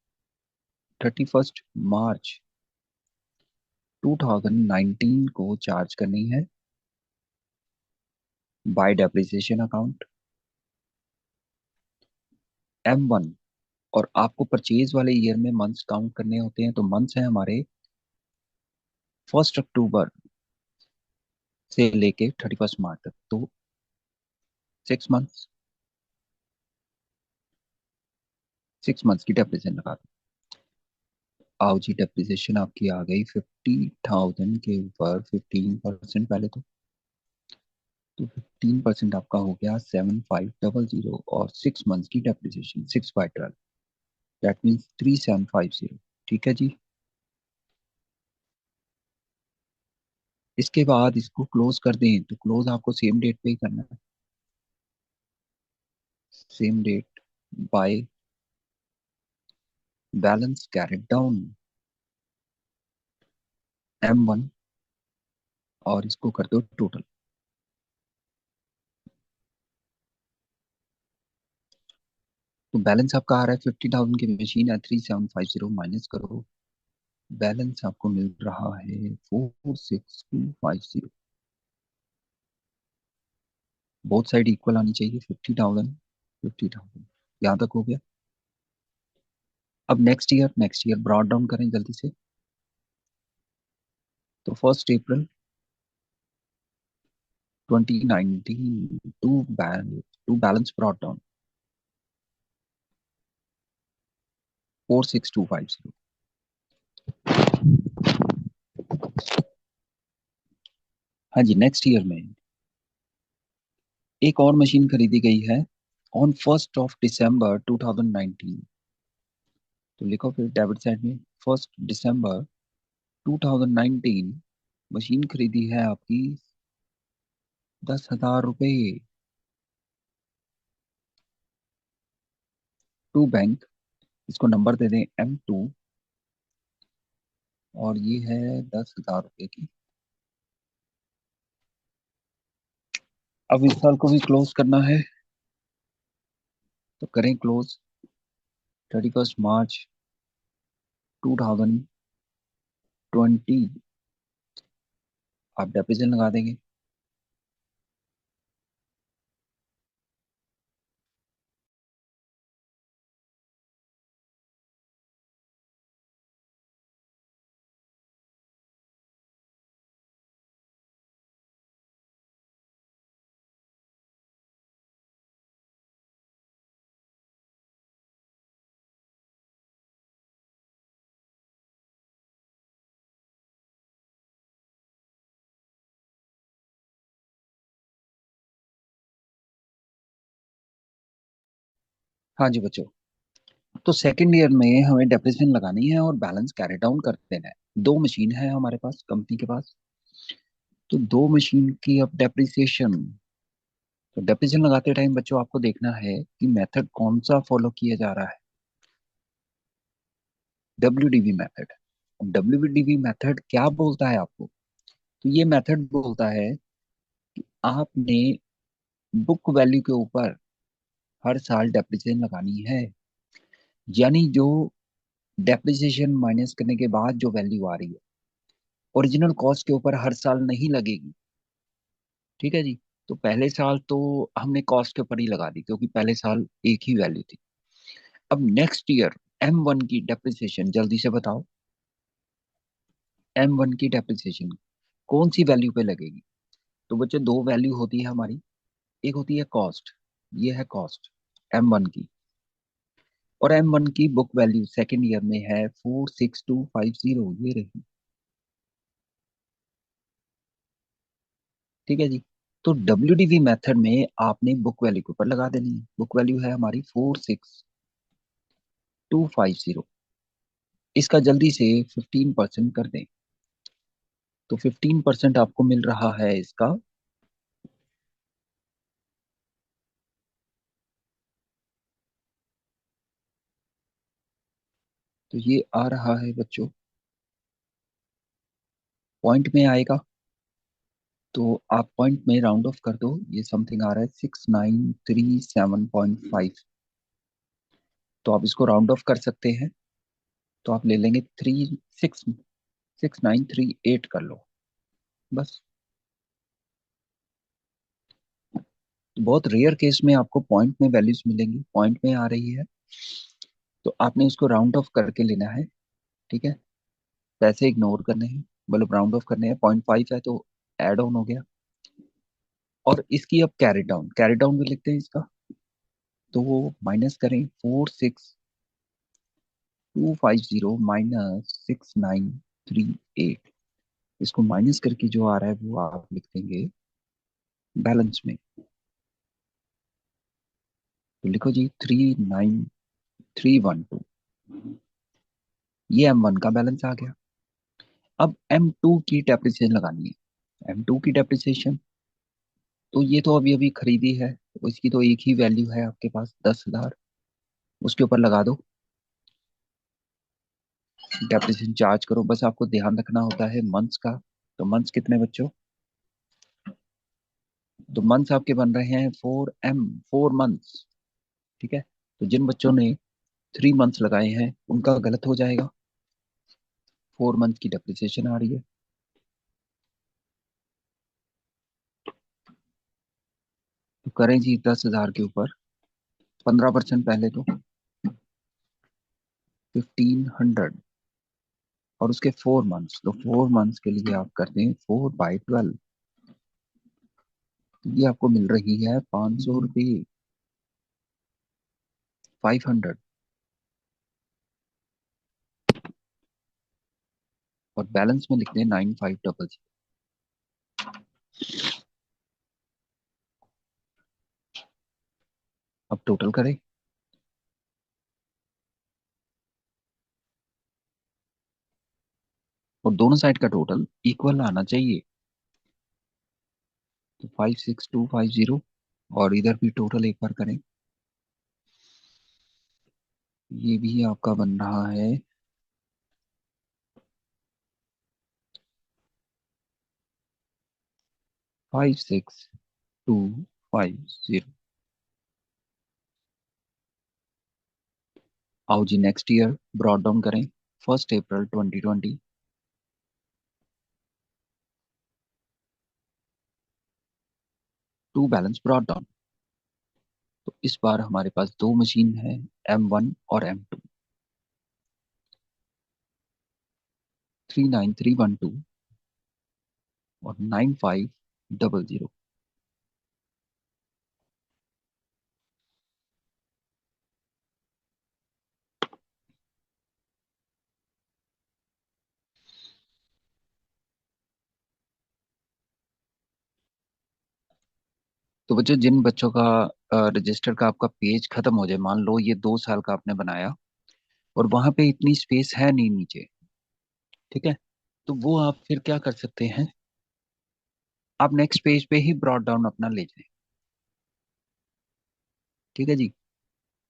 31 मार्च 2019 को चार्ज करनी है बाय डेप्रिसिएशन अकाउंट M1। और आपको परचेज वाले ईयर में मंथ्स काउंट करने होते हैं, तो मंथ्स हैं हमारे 1 अक्टूबर से लेके 31 मार्च तक, तो 6 मंथ्स। 6 मंथ्स की डेप्रिसिएशन लगा दो। आओ जी डेप्रिसिएशन आपकी आ गई 50,000 के ऊपर 15%। पहले तो 15% आपका हो गया 7500, और 6 मंथ्स की डेप्रिसिएशन 6/12, दैट मीन्स 3750। ठीक है जी। इसके बाद इसको क्लोज कर दें, तो क्लोज आपको सेम डेट पे ही करना है। Same date by balance carried down M1, और इसको कर दो टोटल। तो बैलेंस आपका आ रहा है 50,000 की मशीन है, 3750 माइनस करो। बैलेंस आपको मिल रहा है 46250। बोथ साइड इक्वल आनी चाहिए, 50,000 50,000। यहाँ तक हो गया। अब नेक्स्ट ईयर ब्रॉड डाउन करें जल्दी से। तो 1 April 2019 to balance brought down 46250। हाँ जी, नेक्स्ट ईयर में एक और मशीन खरीदी गई है ऑन 1 December 2019। तो लिखो फिर डेबिट साइड में 1 December 2019 मशीन खरीदी है आपकी 10,000 रुपये टू बैंक। इसको नंबर दे दें M2, और ये है 10,000 रुपये की। अब इस साल को भी क्लोज करना है, तो करें क्लोज। 31 मार्च 2020 आप डेप्रिसिएशन लगा देंगे। हाँ जी बच्चों। तो सेकेंड ईयर में हमें डेप्रिसिएशन लगानी है और बैलेंस कैरी डाउन कर देना है। दो मशीन है हमारे पास, कंपनी के पास। तो दो मशीन की अब डेप्रिसिएशन। तो डेप्रिसिएशन लगाते टाइम बच्चों आपको देखना है कि मेथड कौन सा फॉलो किया जा रहा है। WDB method. WDB मेथड क्या बोलता है आपको? तो ये मेथड बोलता है आपने बुक वैल्यू के ऊपर हर साल डेप्रिसिएशन लगानी है। यानी जो डेप्रिसिएशन माइनस करने के बाद जो वैल्यू आ रही है, ओरिजिनल कॉस्ट के ऊपर हर साल नहीं लगेगी। ठीक है जी। तो पहले साल तो हमने कॉस्ट के ऊपर ही लगा दी, क्योंकि पहले साल एक ही वैल्यू थी। अब नेक्स्ट ईयर M1 की डेप्रिसिएशन जल्दी से बताओ। M1 की डेप्रिसिएशन कौन सी वैल्यू पे लगेगी? तो बच्चे दो वैल्यू होती है हमारी। एक होती है कॉस्ट, ये है कॉस्ट M1 की। और M1 की बुक वैल्यू सेकेंड ईयर में है 46250, ये रही। ठीक है जी। तो WDV मेथड में आपने बुक वैल्यू के ऊपर लगा देनी है। बुक वैल्यू है हमारी 46250। इसका जल्दी से 15% कर दें। तो 15% आपको मिल रहा है इसका। तो ये आ रहा है बच्चों, पॉइंट में आएगा। तो आप पॉइंट में राउंड ऑफ कर दो, ये समथिंग आ रहा है 6937.5। तो आप इसको राउंड ऑफ कर सकते हैं। तो आप ले लेंगे 36938 कर लो बस। तो बहुत रेयर केस में आपको पॉइंट में वैल्यूज मिलेंगी, पॉइंट में आ रही है। तो आपने उसको राउंड ऑफ करके लेना है। ठीक है, पैसे इग्नोर करने हैं, मतलब राउंड ऑफ करने हैं। 0.5 है तो एड ऑन हो गया। और इसकी अब कैरी डाउन भी लिखते हैं इसका। तो वो माइनस करें, 46250 माइनस 6938। इसको माइनस करके जो आ रहा है वो आप लिख देंगे बैलेंस में। तो लिखो जी 39312, ये M1 का बैलेंस आ गया। अब M2 की डेप्रिसिएशन लगानी है। M2 की डेप्रिसिएशन, तो ये तो अभी अभी खरीदी है, तो इसकी तो एक ही वैल्यू है आपके पास 10,000। उसके ऊपर लगा दो, डेप्रिसिएशन चार्ज करो। बस आपको ध्यान रखना होता है मंथ्स का। तो मंथ्स कितने बच्चों? तो मंथ्स आपके बन रहे हैं 4 मंथ्स। ठीक है, तो जिन बच्चों ने 3 मंथ्स लगाए हैं उनका गलत हो जाएगा। 4 मंथ की डेप्रिसिएशन आ रही है। तो करें जी 10,000 के ऊपर 15% पहले तो 1500, और उसके 4 मंथ्स। तो 4 मंथ्स के लिए आप कर दें 4/12। ये आपको मिल रही है 500 रुपये, 500। और बैलेंस में लिख दें 9500। अब टोटल करें। और दोनों साइड का टोटल इक्वल आना चाहिए। तो 56250, और इधर भी टोटल एक बार करें। ये भी आपका बन रहा है 56250। आओ जी नेक्स्ट ईयर ब्रॉड डाउन करें। 1 अप्रैल 2020, टू बैलेंस ब्रॉड डाउन। तो इस बार हमारे पास दो मशीन है, M1 और M2। 39312 और 9500। तो बच्चों, जिन बच्चों का रजिस्टर का आपका पेज खत्म हो जाए, मान लो ये 2 साल का आपने बनाया और वहां पे इतनी स्पेस है नहीं नीचे। ठीक है, तो वो आप फिर क्या कर सकते हैं, आप नेक्स्ट पेज पे ही ब्रॉड डाउन अपना ले जाएं। ठीक है जी।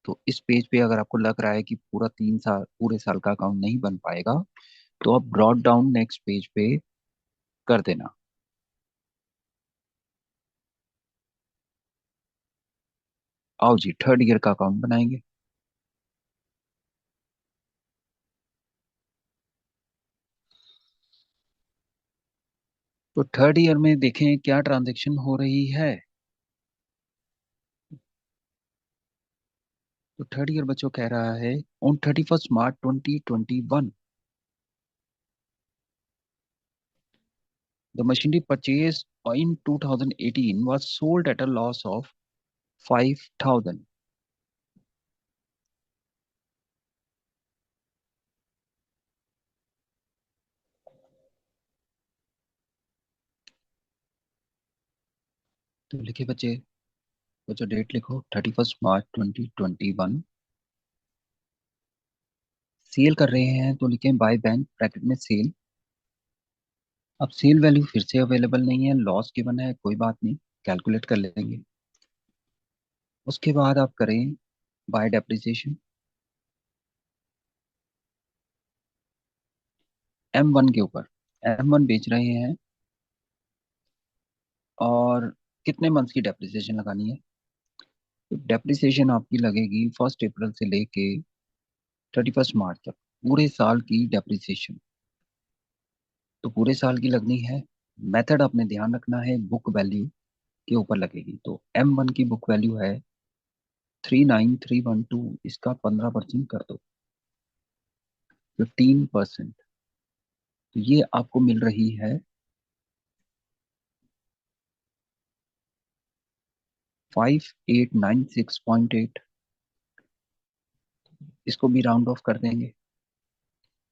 तो इस पेज पे अगर आपको लग रहा है कि पूरा 3 साल, पूरे साल का अकाउंट नहीं बन पाएगा, तो आप ब्रॉड डाउन नेक्स्ट पेज पे कर देना। आओ जी थर्ड ईयर का अकाउंट बनाएंगे। तो थर्ड ईयर में देखें क्या ट्रांजैक्शन हो रही है। तो थर्ड ईयर बच्चों कह रहा है on 31 March 2021, the machinery purchase in 2018 was sold at a loss of 5,000। तो लिखे बच्चे, बच्चों डेट लिखो 31 मार्च 2021। सेल कर रहे हैं तो लिखें बाय बैंक ब्रैकेट में सेल। अब सेल वैल्यू फिर से अवेलेबल नहीं है, लॉस गिवन है, कोई बात नहीं, कैलकुलेट कर लेंगे। उसके बाद आप करें बाय डेप्रिसिएशन M1 के ऊपर। M1 बेच रहे हैं और कितने मंथ्स की डेप्रिसिएशन लगानी है? तो डेप्रिसिएशन आपकी लगेगी 1 अप्रैल से लेके 31 मार्च तक, पूरे साल की डेप्रिसिएशन। तो पूरे साल की लगनी है। मेथड आपने ध्यान रखना है, बुक वैल्यू के ऊपर लगेगी। तो M1 की बुक वैल्यू है 39312, इसका 15% कर दो, 15%। तो ये आपको मिल रही है 5896.8। इसको भी राउंड ऑफ कर देंगे।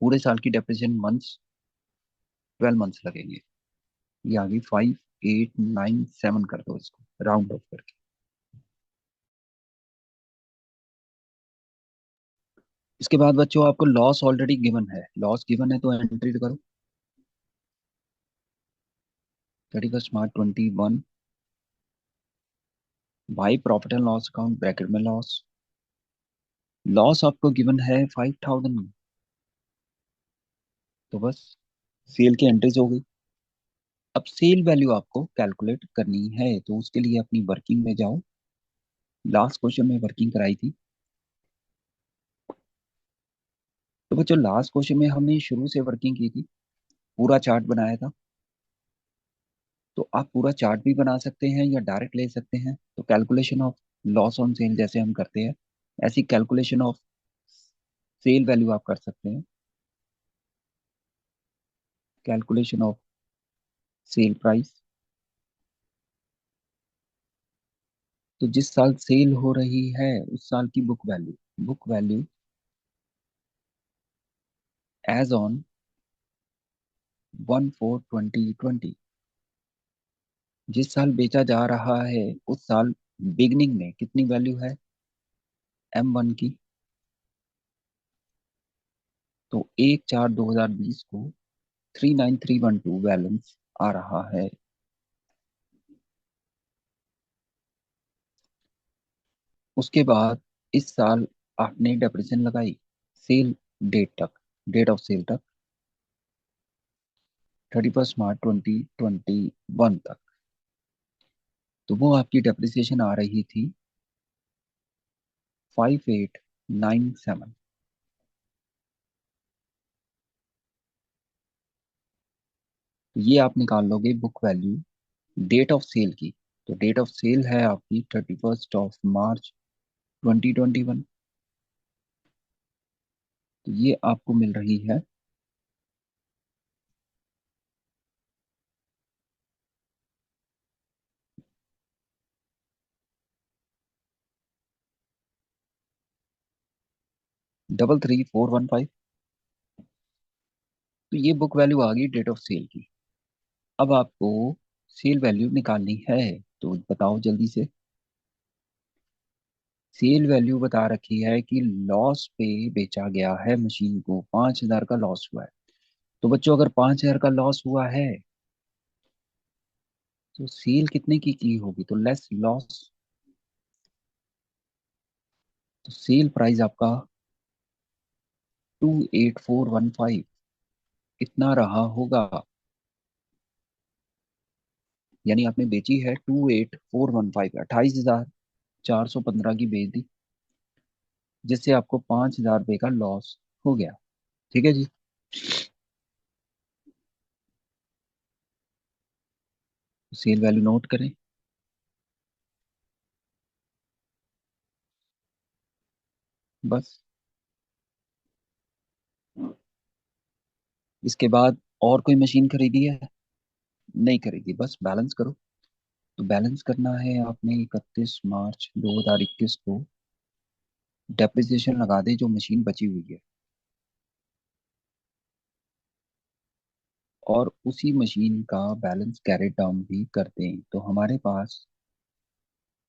पूरे साल की डेप्रिसिएशन मंथ्स 12 मंथ्स लगेंगे। ये आ गई 5897, कर दो इसको राउंड ऑफ करके। इसके बाद बच्चों आपको लॉस ऑलरेडी गिवन है, लॉस गिवन है तो एंट्री करो। 31 March 2021, by profit and loss account bracket में लॉस। लॉस आपको गिवन है 5000, तो बस सेल की एंट्रीज हो गई। अब सेल वैल्यू आपको कैलकुलेट करनी है, तो उसके लिए अपनी वर्किंग में जाओ। लास्ट क्वेश्चन में वर्किंग कराई थी। तो बच्चों लास्ट क्वेश्चन में हमने शुरू से वर्किंग की थी, पूरा चार्ट बनाया था। तो आप पूरा चार्ट भी बना सकते हैं या डायरेक्ट ले सकते हैं। तो calculation of loss on sale जैसे हम करते हैं, ऐसी कैलकुलेशन ऑफ सेल वैल्यू आप कर सकते हैं। कैलकुलेशन ऑफ सेल प्राइस, तो जिस साल सेल हो रही है उस साल की book value, book value as on 1/4/2020। जिस साल बेचा जा रहा है उस साल बिगनिंग में कितनी वैल्यू है M1 की? तो 1/4/2020 को 39312 बैलेंस आ रहा है। उसके बाद इस साल आपने डेप्रिसिएशन लगाई सेल डेट तक, डेट ऑफ सेल तक, 31 मार्च 2021 तक। तो वो आपकी डेप्रिसिएशन आ रही थी 5897। तो ये आप निकाल लोगे book value date of sale की। तो डेट ऑफ सेल है आपकी 31 मार्च 2021। तो ये आपको मिल रही है 33415। तो ये बुक वैल्यू आ गई डेट ऑफ सेल की। अब आपको सेल वैल्यू निकालनी है, तो बताओ जल्दी से। सेल वैल्यू बता रखी है कि लॉस पे बेचा गया है मशीन को, 5000 का लॉस हुआ है। तो बच्चों अगर 5000 का लॉस हुआ है तो सेल कितने की होगी? तो लेस लॉस। तो सेल प्राइस आपका 28415 इतना रहा होगा। यानी आपने बेची है 28415, 28,415 की बेच दी, जिससे आपको 5000 रुपये का लॉस हो गया। ठीक है जी। सेल वैल्यू नोट करें। बस इसके बाद और कोई मशीन खरीदी है? नहीं खरीदी, बस बैलेंस करो। तो बैलेंस करना है आपने 31 मार्च 2021 को, डेप्रिसिएशन लगा दे जो मशीन बची हुई है, और उसी मशीन का बैलेंस कैरेट डाउन भी कर दें। तो हमारे पास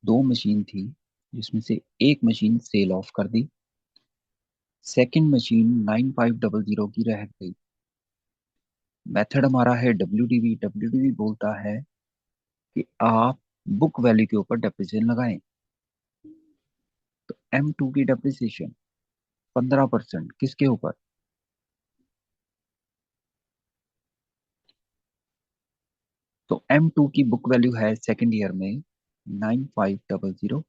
दो मशीन थी जिसमें से एक मशीन सेल ऑफ कर दी, सेकंड मशीन 9500 की रह गई। मेथड हमारा है डब्ल्यू डी वी। बोलता है कि आप बुक वैल्यू के ऊपर डेप्रिसिएशन लगाएं। तो M2 की डेप्रिसिएशन 15% किसके ऊपर? तो M2 की बुक वैल्यू है सेकंड ईयर में 9500,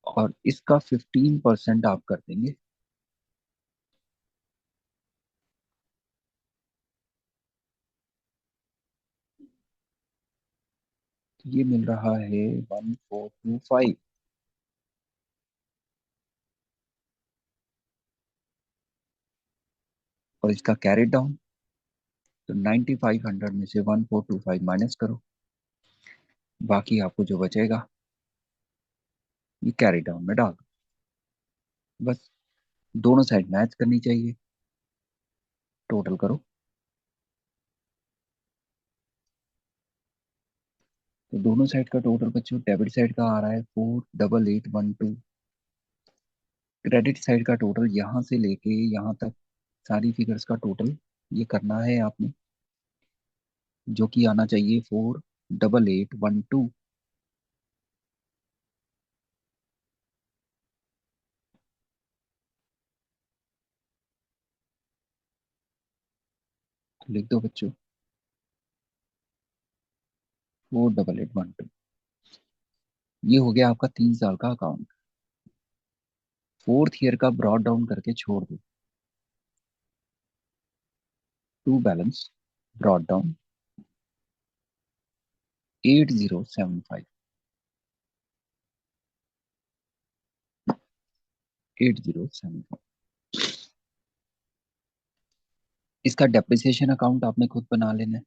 और इसका 15% आप कर देंगे। तो ये मिल रहा है 1425। और इसका कैरी डाउन, तो 9500 में से 1425 माइनस करो, बाकी आपको जो बचेगा ये कैरी डाउन में डाल दो। बस दोनों साइड मैच करनी चाहिए। टोटल करो। तो दोनों साइड का टोटल बच्चों, डेबिट साइड का आ रहा है 48812। क्रेडिट साइड का टोटल यहाँ से लेके यहाँ तक सारी फिगर्स का टोटल ये करना है आपने, जो कि आना चाहिए 48812। तो लिख दो बच्चों 48812। ये हो गया आपका 3 साल का अकाउंट। फोर्थ ईयर का ब्रॉड डाउन करके छोड़ दो। To balance brought down 8075। 8075। इसका डेप्रिसिएशन अकाउंट आपने खुद बना लेना है।